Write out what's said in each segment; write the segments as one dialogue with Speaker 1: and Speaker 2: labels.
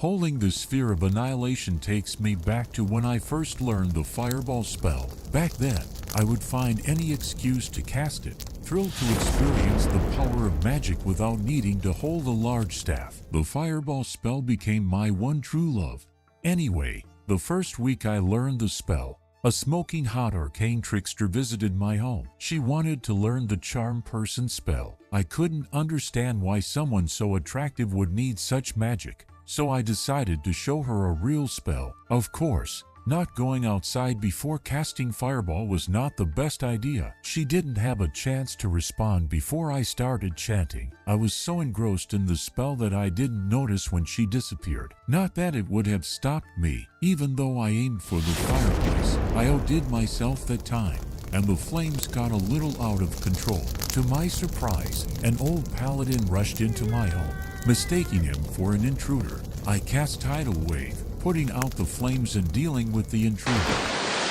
Speaker 1: Holding the sphere of annihilation takes me back to when I first learned the fireball spell. Back then, I would find any excuse to cast it, thrilled to experience the power of magic without needing to hold a large staff. The fireball spell became my one true love. Anyway, the first week I learned the spell, a smoking hot arcane trickster visited my home. She wanted to learn the charm person spell. I couldn't understand why someone so attractive would need such magic, so I decided to show her a real spell. Of course, not going outside before casting fireball was not the best idea. She didn't have a chance to respond before I started chanting. I was so engrossed in the spell that I didn't notice when she disappeared. Not that it would have stopped me, even though I aimed for the fireplace. I outdid myself that time, and the flames got a little out of control. To my surprise, an old paladin rushed into my home. Mistaking him for an intruder, I cast Tidal Wave, putting out the flames and dealing with the intruder.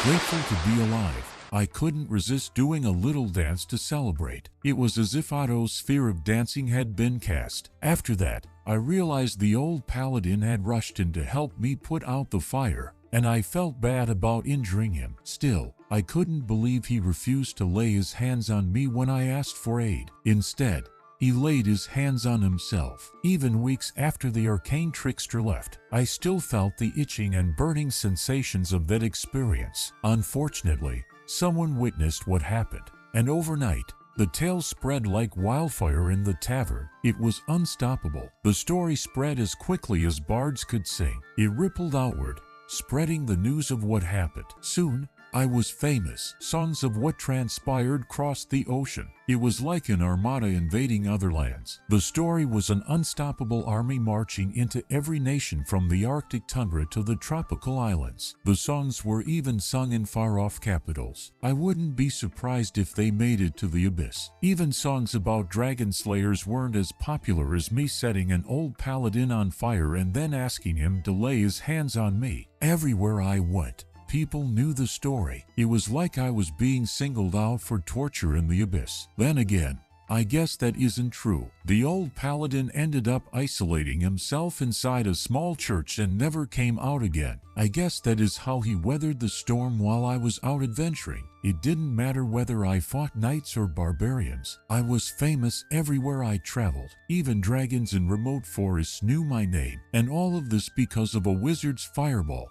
Speaker 1: Grateful to be alive, I couldn't resist doing a little dance to celebrate. It was as if Otto's sphere of dancing had been cast. After that, I realized the old paladin had rushed in to help me put out the fire, and I felt bad about injuring him. Still, I couldn't believe he refused to lay his hands on me when I asked for aid. Instead, he laid his hands on himself. Even weeks after the arcane trickster left, I still felt the itching and burning sensations of that experience. Unfortunately, someone witnessed what happened, and overnight, the tale spread like wildfire in the tavern. It was unstoppable. The story spread as quickly as bards could sing. It rippled outward, spreading the news of what happened. Soon, I was famous. Songs of what transpired crossed the ocean. It was like an armada invading other lands. The story was an unstoppable army marching into every nation from the Arctic tundra to the tropical islands. The songs were even sung in far-off capitals. I wouldn't be surprised if they made it to the abyss. Even songs about dragon slayers weren't as popular as me setting an old paladin on fire and then asking him to lay his hands on me. Everywhere I went, people knew the story. It was like I was being singled out for torture in the abyss. Then again, I guess that isn't true. The old paladin ended up isolating himself inside a small church and never came out again. I guess that is how he weathered the storm while I was out adventuring. It didn't matter whether I fought knights or barbarians. I was famous everywhere I traveled. Even dragons in remote forests knew my name. And all of this because of a wizard's fireball.